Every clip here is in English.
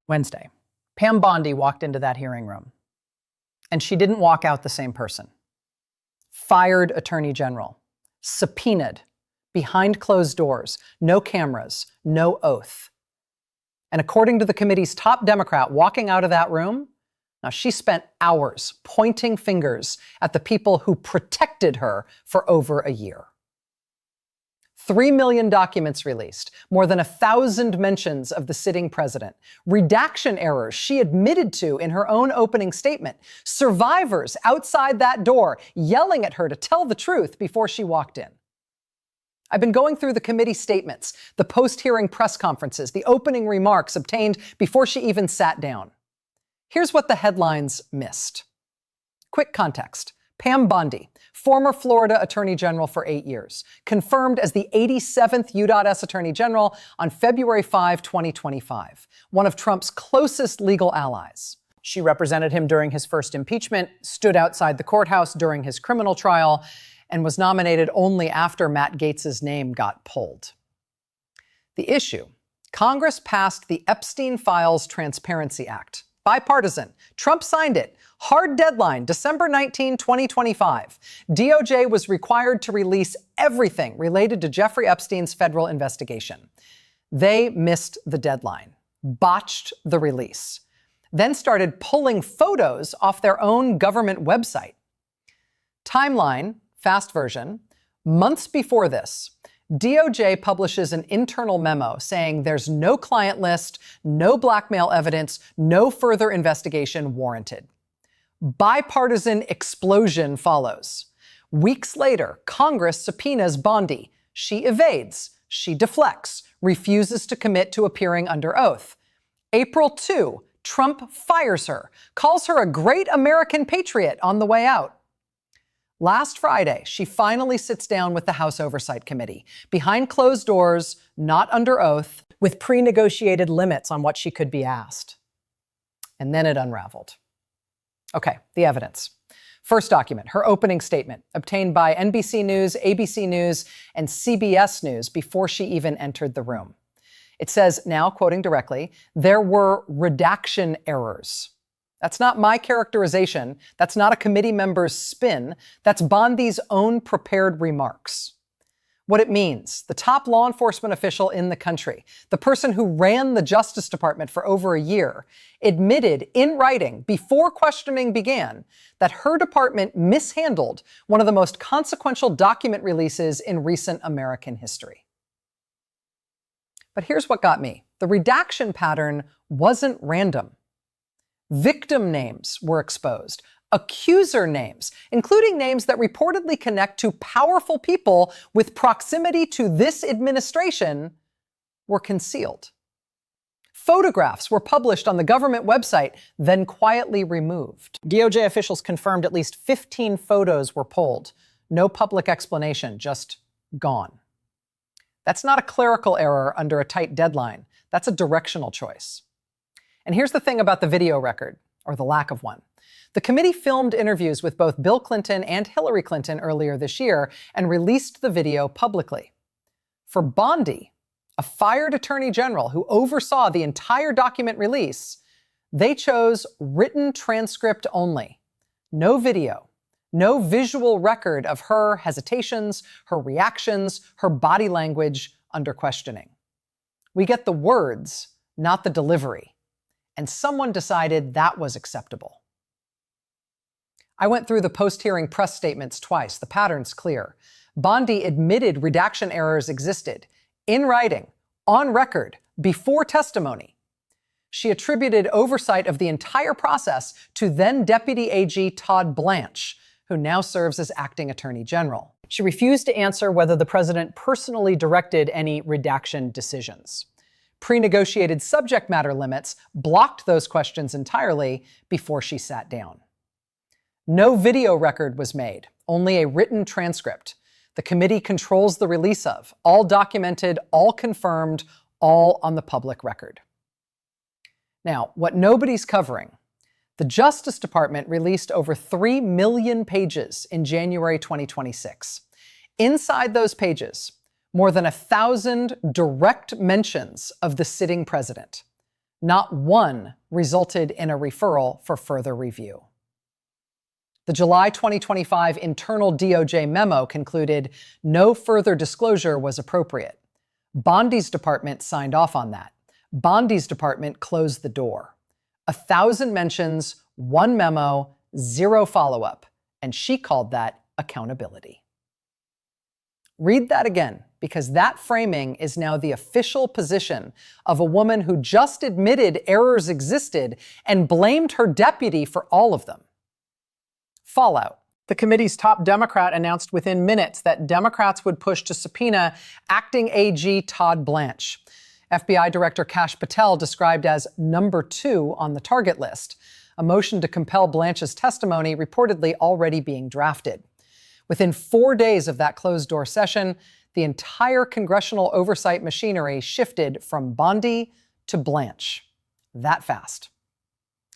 Wednesday, Pam Bondi walked into that hearing room, and she didn't walk out the same person. Fired Attorney General, subpoenaed, behind closed doors, no cameras, no oath. And according to the committee's top Democrat walking out of that room, now she spent hours pointing fingers at the people who protected her for over a year. 3 million documents released, more than 1,000 mentions of the sitting president, redaction errors she admitted to in her own opening statement, survivors outside that door yelling at her to tell the truth before she walked in. I've been going through the committee statements, the post-hearing press conferences, the opening remarks obtained before she even sat down. Here's what the headlines missed. Quick context. Pam Bondi, former Florida Attorney General for 8 years, confirmed as the 87th UDOTS Attorney General on February 5, 2025, one of Trump's closest legal allies. She represented him during his first impeachment, stood outside the courthouse during his criminal trial, and was nominated only after Matt Gaetz's name got pulled. The issue: Congress passed the Epstein Files Transparency Act. Bipartisan. Trump signed it. Hard deadline, December 19, 2025. DOJ was required to release everything related to Jeffrey Epstein's federal investigation. They missed the deadline, botched the release, then started pulling photos off their own government website. Timeline, fast version, months before this, DOJ publishes an internal memo saying there's no client list, no blackmail evidence, no further investigation warranted. Bipartisan explosion follows. Weeks later, Congress subpoenas Bondi. She evades, she deflects, refuses to commit to appearing under oath. April 2, Trump fires her, calls her a great American patriot on the way out. Last Friday, she finally sits down with the House Oversight Committee, behind closed doors, not under oath, with pre-negotiated limits on what she could be asked. And then it unraveled. Okay, the evidence. First document, her opening statement, obtained by NBC News, ABC News, and CBS News before she even entered the room. It says, now quoting directly, there were redaction errors. That's not my characterization. That's not a committee member's spin. That's Bondi's own prepared remarks. What it means: the top law enforcement official in the country, the person who ran the Justice Department for over a year, admitted in writing before questioning began that her department mishandled one of the most consequential document releases in recent American history. But here's what got me. The redaction pattern wasn't random. Victim names were exposed, accuser names, including names that reportedly connect to powerful people with proximity to this administration, were concealed. Photographs were published on the government website, then quietly removed. DOJ officials confirmed at least 15 photos were pulled. No public explanation, just gone. That's not a clerical error under a tight deadline. That's a directional choice. And here's the thing about the video record, or the lack of one. The committee filmed interviews with both Bill Clinton and Hillary Clinton earlier this year and released the video publicly. For Bondi, a fired attorney general who oversaw the entire document release, they chose written transcript only. No video, no visual record of her hesitations, her reactions, her body language under questioning. We get the words, not the delivery. And someone decided that was acceptable. I went through the post-hearing press statements twice. The pattern's clear. Bondi admitted redaction errors existed, in writing, on record, before testimony. She attributed oversight of the entire process to then Deputy AG Todd Blanche, who now serves as acting Attorney General. She refused to answer whether the president personally directed any redaction decisions. Pre-negotiated subject matter limits blocked those questions entirely before she sat down. No video record was made, only a written transcript. The committee controls the release of, all documented, all confirmed, all on the public record. Now, what nobody's covering: the Justice Department released over 3 million pages in January 2026. Inside those pages, more than 1,000 direct mentions of the sitting president. Not one resulted in a referral for further review. The July 2025 internal DOJ memo concluded no further disclosure was appropriate. Bondi's department signed off on that. Bondi's department closed the door. 1,000 mentions, 1 memo, 0 follow-up, and she called that accountability. Read that again, because that framing is now the official position of a woman who just admitted errors existed and blamed her deputy for all of them. Fallout. The committee's top Democrat announced within minutes that Democrats would push to subpoena acting AG Todd Blanche. FBI Director Kash Patel described as number 2 on the target list, a motion to compel Blanche's testimony reportedly already being drafted. Within 4 days of that closed-door session, the entire congressional oversight machinery shifted from Bondi to Blanche. That fast.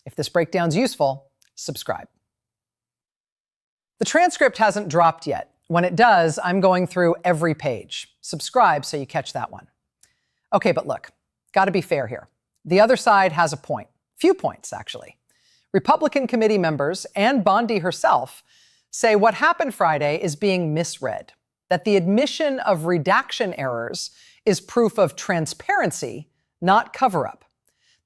If this breakdown's useful, subscribe. The transcript hasn't dropped yet. When it does, I'm going through every page. Subscribe so you catch that one. Okay, but look, gotta be fair here. The other side has a point. Few points, actually. Republican committee members and Bondi herself say what happened Friday is being misread, that the admission of redaction errors is proof of transparency, not cover-up,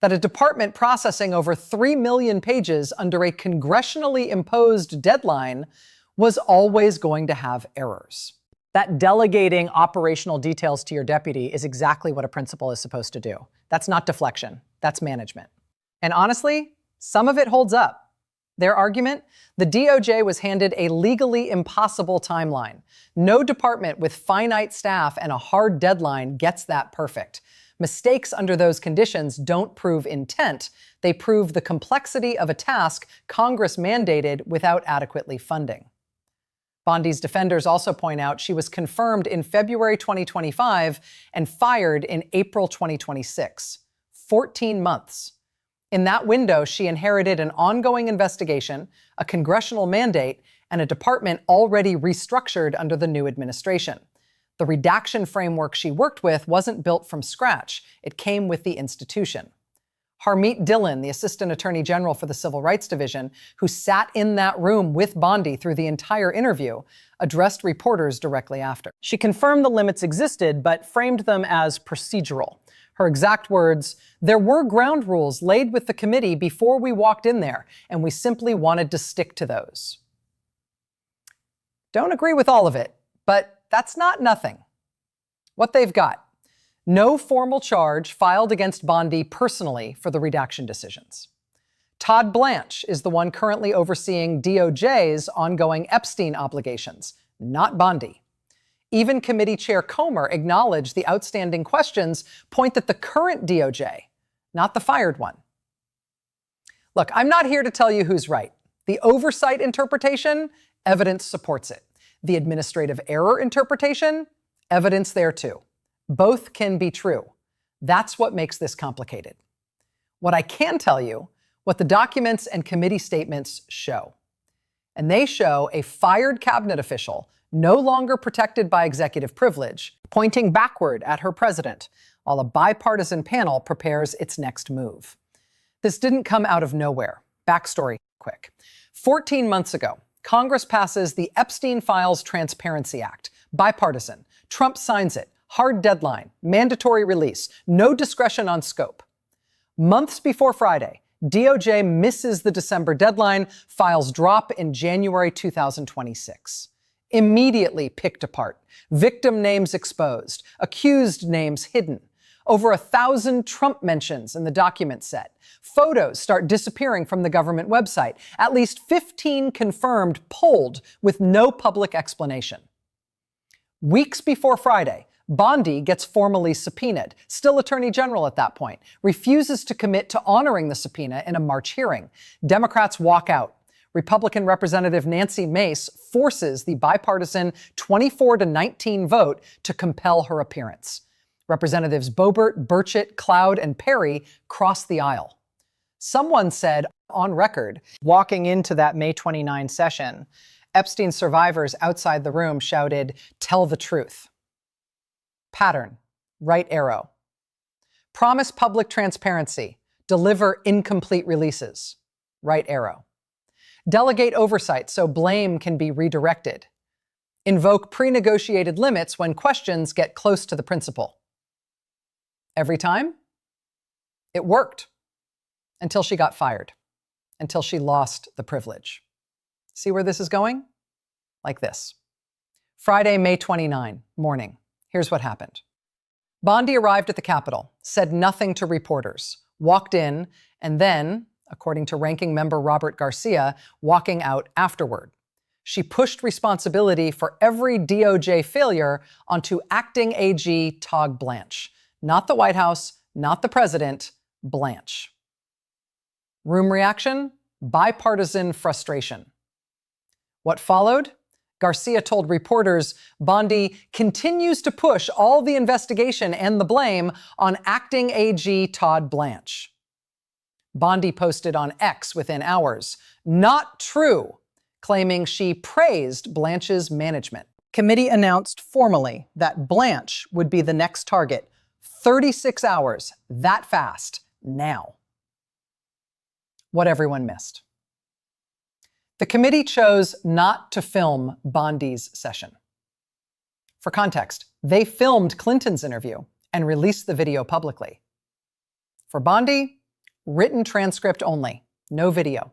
that a department processing over 3 million pages under a congressionally imposed deadline was always going to have errors. That delegating operational details to your deputy is exactly what a principal is supposed to do. That's not deflection, that's management. And honestly, some of it holds up. Their argument? The DOJ was handed a legally impossible timeline. No department with finite staff and a hard deadline gets that perfect. Mistakes under those conditions don't prove intent. They prove the complexity of a task Congress mandated without adequately funding. Bondi's defenders also point out she was confirmed in February 2025 and fired in April 2026. 14 months. In that window, she inherited an ongoing investigation, a congressional mandate, and a department already restructured under the new administration. The redaction framework she worked with wasn't built from scratch. It came with the institution. Harmeet Dillon, the Assistant Attorney General for the Civil Rights Division, who sat in that room with Bondi through the entire interview, addressed reporters directly after. She confirmed the limits existed, but framed them as procedural. Her exact words, "There were ground rules laid with the committee before we walked in there, and we simply wanted to stick to those." Don't agree with all of it, but that's not nothing. What they've got: no formal charge filed against Bondi personally for the redaction decisions. Todd Blanche is the one currently overseeing DOJ's ongoing Epstein obligations, not Bondi. Even Committee Chair Comer acknowledged the outstanding questions point at the current DOJ, not the fired one. Look, I'm not here to tell you who's right. The oversight interpretation, evidence supports it. The administrative error interpretation, evidence there too. Both can be true. That's what makes this complicated. What I can tell you, what the documents and committee statements show. And they show a fired cabinet official no longer protected by executive privilege, pointing backward at her president, while a bipartisan panel prepares its next move. This didn't come out of nowhere. Backstory quick. 14 months ago, Congress passes the Epstein Files Transparency Act. Bipartisan. Trump signs it. Hard deadline. Mandatory release. No discretion on scope. Months before Friday, DOJ misses the December deadline. Files drop in January 2026. Immediately picked apart. Victim names exposed. Accused names hidden. Over 1,000 Trump mentions in the document set. Photos start disappearing from the government website. At least 15 confirmed pulled with no public explanation. Weeks before Friday, Bondi gets formally subpoenaed. Still Attorney General at that point. Refuses to commit to honoring the subpoena in a March hearing. Democrats walk out. Republican Representative Nancy Mace forces the bipartisan 24-19 vote to compel her appearance. Representatives Boebert, Burchett, Cloud, and Perry cross the aisle. Someone said on record, walking into that May 29 session, Epstein survivors outside the room shouted, "Tell the truth." Pattern, right arrow. Promise public transparency. Deliver incomplete releases. Right arrow. Delegate oversight so blame can be redirected. Invoke pre-negotiated limits when questions get close to the principal. Every time, it worked until she got fired, until she lost the privilege. See where this is going? Like this. Friday, May 29, morning. Here's what happened. Bondi arrived at the Capitol, said nothing to reporters, walked in, and then, according to Ranking Member Robert Garcia, walking out afterward. She pushed responsibility for every DOJ failure onto acting AG Tog Blanche. Not the White House, not the president, Blanche. Room reaction? Bipartisan frustration. What followed? Garcia told reporters Bondi continues to push all the investigation and the blame on acting AG Todd Blanche. Bondi posted on X within hours, "Not true," claiming she praised Blanche's management. Committee announced formally that Blanche would be the next target. 36 hours, that fast, now. What everyone missed. The committee chose not to film Bondi's session. For context, they filmed Clinton's interview and released the video publicly. For Bondi, written transcript only, no video.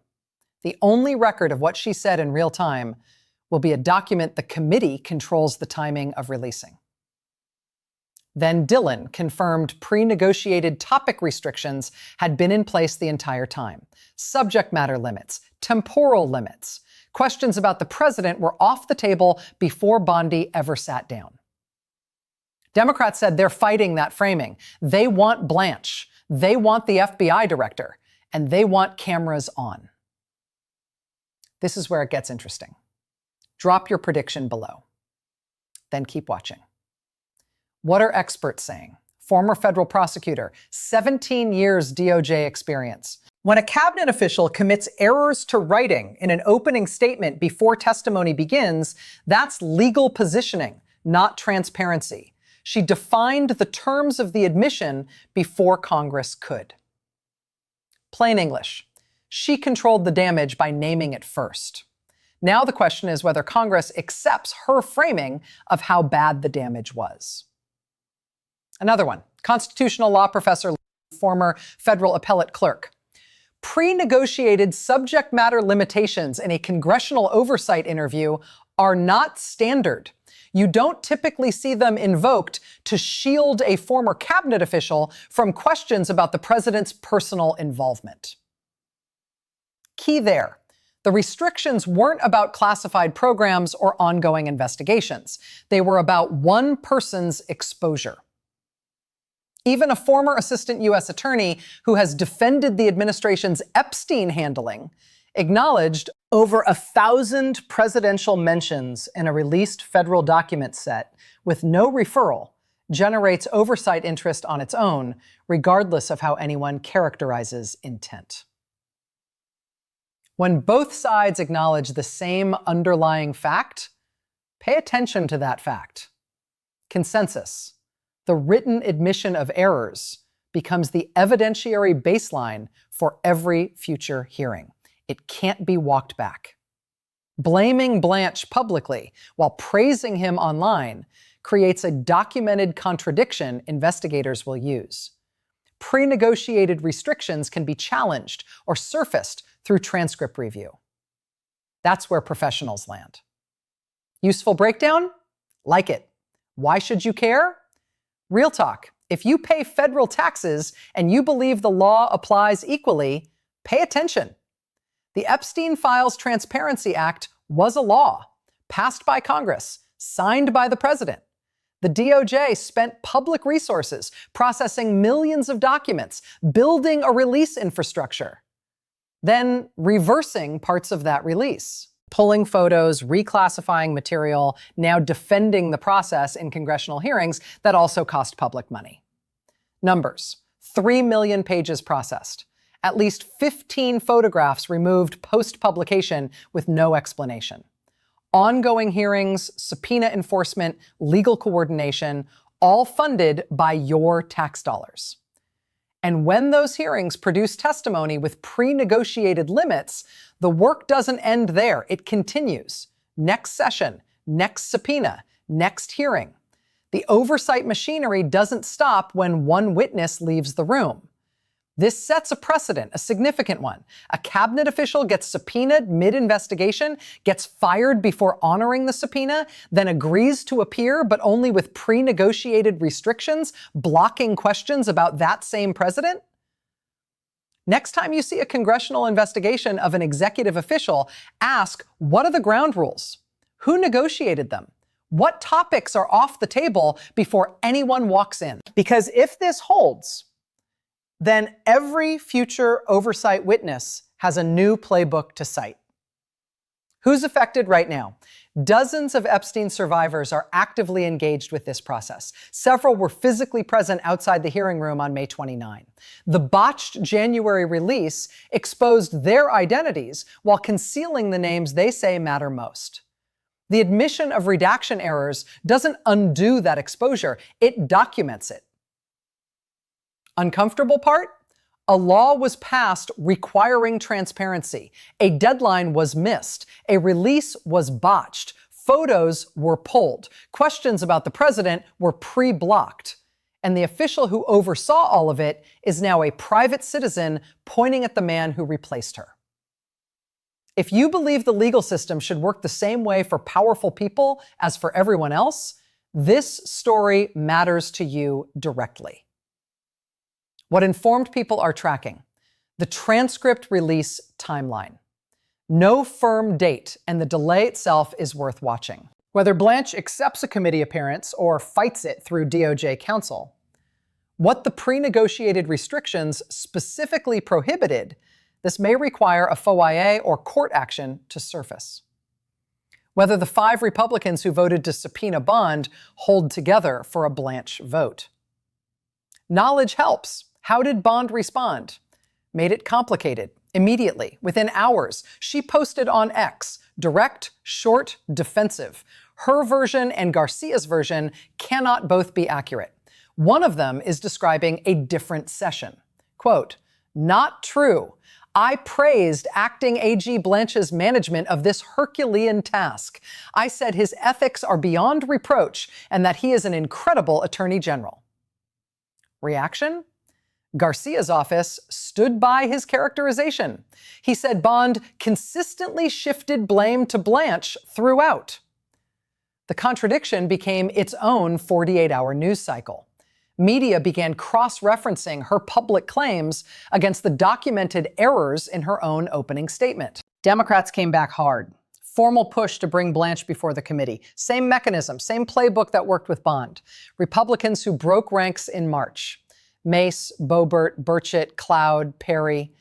The only record of what she said in real time will be a document the committee controls the timing of releasing. Then Dillon confirmed pre-negotiated topic restrictions had been in place the entire time. Subject matter limits, temporal limits. Questions about the president were off the table before Bondi ever sat down. Democrats said they're fighting that framing. They want Blanche. They want the FBI director. And they want cameras on. This is where it gets interesting. Drop your prediction below. Then keep watching. What are experts saying? Former federal prosecutor, 17 years DOJ experience. When a cabinet official commits errors to writing in an opening statement before testimony begins, that's legal positioning, not transparency. She defined the terms of the admission before Congress could. Plain English, she controlled the damage by naming it first. Now the question is whether Congress accepts her framing of how bad the damage was. Another one, constitutional law professor, former federal appellate clerk. Pre-negotiated subject matter limitations in a congressional oversight interview are not standard. You don't typically see them invoked to shield a former cabinet official from questions about the president's personal involvement. Key there. The restrictions weren't about classified programs or ongoing investigations. They were about one person's exposure. Even a former assistant U.S. attorney who has defended the administration's Epstein handling acknowledged over 1,000 presidential mentions in a released federal document set with no referral generates oversight interest on its own, regardless of how anyone characterizes intent. When both sides acknowledge the same underlying fact, pay attention to that fact. Consensus. The written admission of errors becomes the evidentiary baseline for every future hearing. It can't be walked back. Blaming Blanche publicly while praising him online creates a documented contradiction investigators will use. Pre-negotiated restrictions can be challenged or surfaced through transcript review. That's where professionals land. Useful breakdown? Like it. Why should you care? Real talk. If you pay federal taxes and you believe the law applies equally, pay attention. The Epstein Files Transparency Act was a law, passed by Congress, signed by the president. The DOJ spent public resources processing millions of documents, building a release infrastructure, then reversing parts of that release. Pulling photos, reclassifying material, now defending the process in congressional hearings that also cost public money. Numbers, 3 million pages processed. At least 15 photographs removed post-publication with no explanation. Ongoing hearings, subpoena enforcement, legal coordination, all funded by your tax dollars. And when those hearings produce testimony with pre-negotiated limits, the work doesn't end there. It continues. Next session, next subpoena, next hearing. The oversight machinery doesn't stop when one witness leaves the room. This sets a precedent, a significant one. A cabinet official gets subpoenaed mid-investigation, gets fired before honoring the subpoena, then agrees to appear, but only with pre-negotiated restrictions, blocking questions about that same president. Next time you see a congressional investigation of an executive official, ask, what are the ground rules? Who negotiated them? What topics are off the table before anyone walks in? Because if this holds, then every future oversight witness has a new playbook to cite. Who's affected right now? Dozens of Epstein survivors are actively engaged with this process. Several were physically present outside the hearing room on May 29. The botched January release exposed their identities while concealing the names they say matter most. The admission of redaction errors doesn't undo that exposure, it documents it. Uncomfortable part? A law was passed requiring transparency. A deadline was missed. A release was botched. Photos were pulled. Questions about the president were pre-blocked. And the official who oversaw all of it is now a private citizen pointing at the man who replaced her. If you believe the legal system should work the same way for powerful people as for everyone else, this story matters to you directly. What informed people are tracking: the transcript release timeline. No firm date, and the delay itself is worth watching. Whether Blanche accepts a committee appearance or fights it through DOJ counsel, what the pre-negotiated restrictions specifically prohibited, this may require a FOIA or court action to surface. Whether the 5 Republicans who voted to subpoena Bond hold together for a Blanche vote. Knowledge helps. How did Bond respond? Made it complicated. Immediately, within hours, she posted on X, direct, short, defensive. Her version and Garcia's version cannot both be accurate. One of them is describing a different session. Quote, "Not true. I praised acting AG Blanche's management of this Herculean task. I said his ethics are beyond reproach and that he is an incredible attorney general." Reaction? Garcia's office stood by his characterization. He said Bond consistently shifted blame to Blanche throughout. The contradiction became its own 48-hour news cycle. Media began cross-referencing her public claims against the documented errors in her own opening statement. Democrats came back hard. Formal push to bring Blanche before the committee. Same mechanism, same playbook that worked with Bond. Republicans who broke ranks in March. Mace, Boebert, Burchett, Cloud, Perry,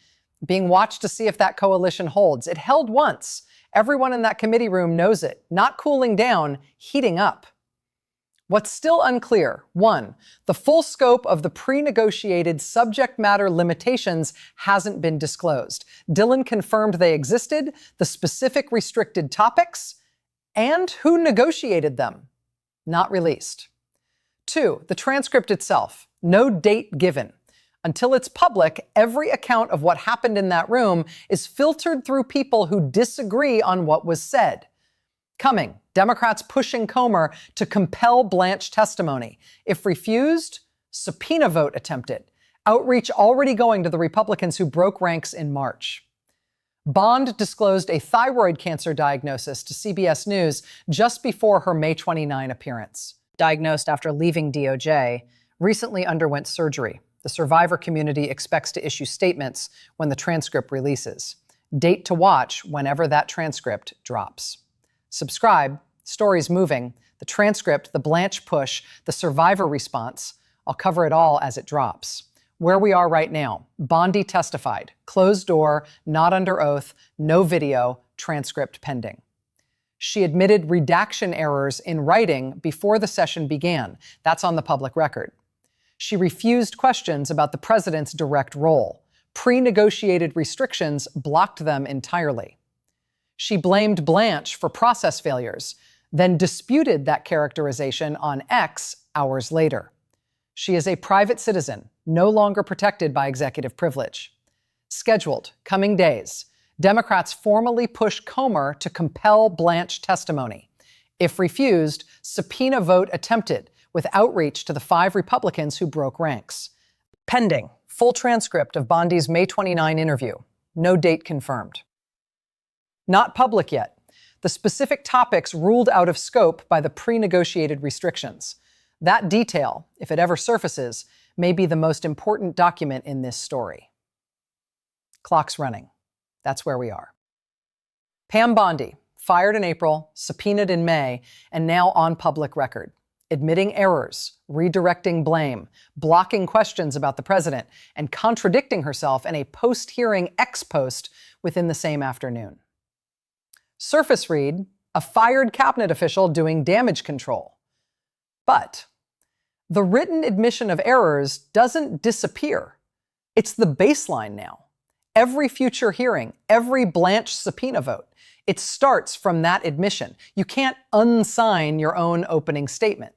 being watched to see if that coalition holds. It held once. Everyone in that committee room knows it. Not cooling down, heating up. What's still unclear: 1, the full scope of the pre-negotiated subject matter limitations hasn't been disclosed. Dillon confirmed they existed, the specific restricted topics, and who negotiated them. Not released. 2, the transcript itself. No date given. Until it's public, every account of what happened in that room is filtered through people who disagree on what was said. Coming, Democrats pushing Comer to compel Blanche testimony. If refused, subpoena vote attempted. Outreach already going to the Republicans who broke ranks in March. Bond disclosed a thyroid cancer diagnosis to CBS News just before her May 29 appearance. Diagnosed after leaving DOJ, recently underwent surgery. The survivor community expects to issue statements when the transcript releases. Date to watch whenever that transcript drops. Subscribe. Stories moving. The transcript, the Blanche push, the survivor response. I'll cover it all as it drops. Where we are right now. Bondi testified. Closed door, not under oath, no video, transcript pending. She admitted redaction errors in writing before the session began. That's on the public record. She refused questions about the president's direct role. Pre-negotiated restrictions blocked them entirely. She blamed Blanche for process failures, then disputed that characterization on X hours later. She is a private citizen, no longer protected by executive privilege. Scheduled, coming days, Democrats formally push Comer to compel Blanche testimony. If refused, subpoena vote attempted, with outreach to the 5 Republicans who broke ranks. Pending, full transcript of Bondi's May 29 interview. No date confirmed. Not public yet. The specific topics ruled out of scope by the pre-negotiated restrictions. That detail, if it ever surfaces, may be the most important document in this story. Clock's running. That's where we are. Pam Bondi, fired in April, subpoenaed in May, and now on public record, admitting errors, redirecting blame, blocking questions about the president, and contradicting herself in a post-hearing ex-post within the same afternoon. Surface read, a fired cabinet official doing damage control. But the written admission of errors doesn't disappear. It's the baseline now. Every future hearing, every Blanche subpoena vote, it starts from that admission. You can't unsign your own opening statement.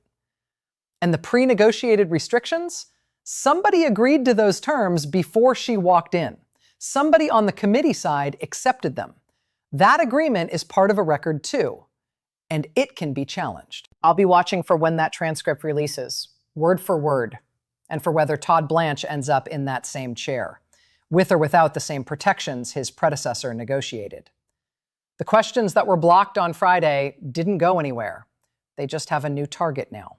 And the pre-negotiated restrictions? Somebody agreed to those terms before she walked in. Somebody on the committee side accepted them. That agreement is part of a record too, and it can be challenged. I'll be watching for when that transcript releases, word for word, and for whether Todd Blanche ends up in that same chair, with or without the same protections his predecessor negotiated. The questions that were blocked on Friday didn't go anywhere. They just have a new target now.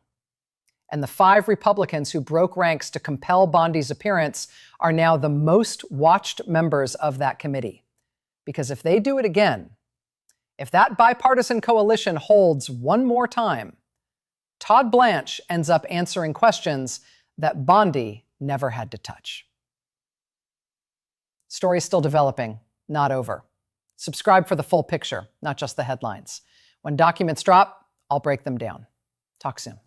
And the 5 Republicans who broke ranks to compel Bondi's appearance are now the most watched members of that committee. Because if they do it again, if that bipartisan coalition holds one more time, Todd Blanche ends up answering questions that Bondi never had to touch. Story's still developing, not over. Subscribe for the full picture, not just the headlines. When documents drop, I'll break them down. Talk soon.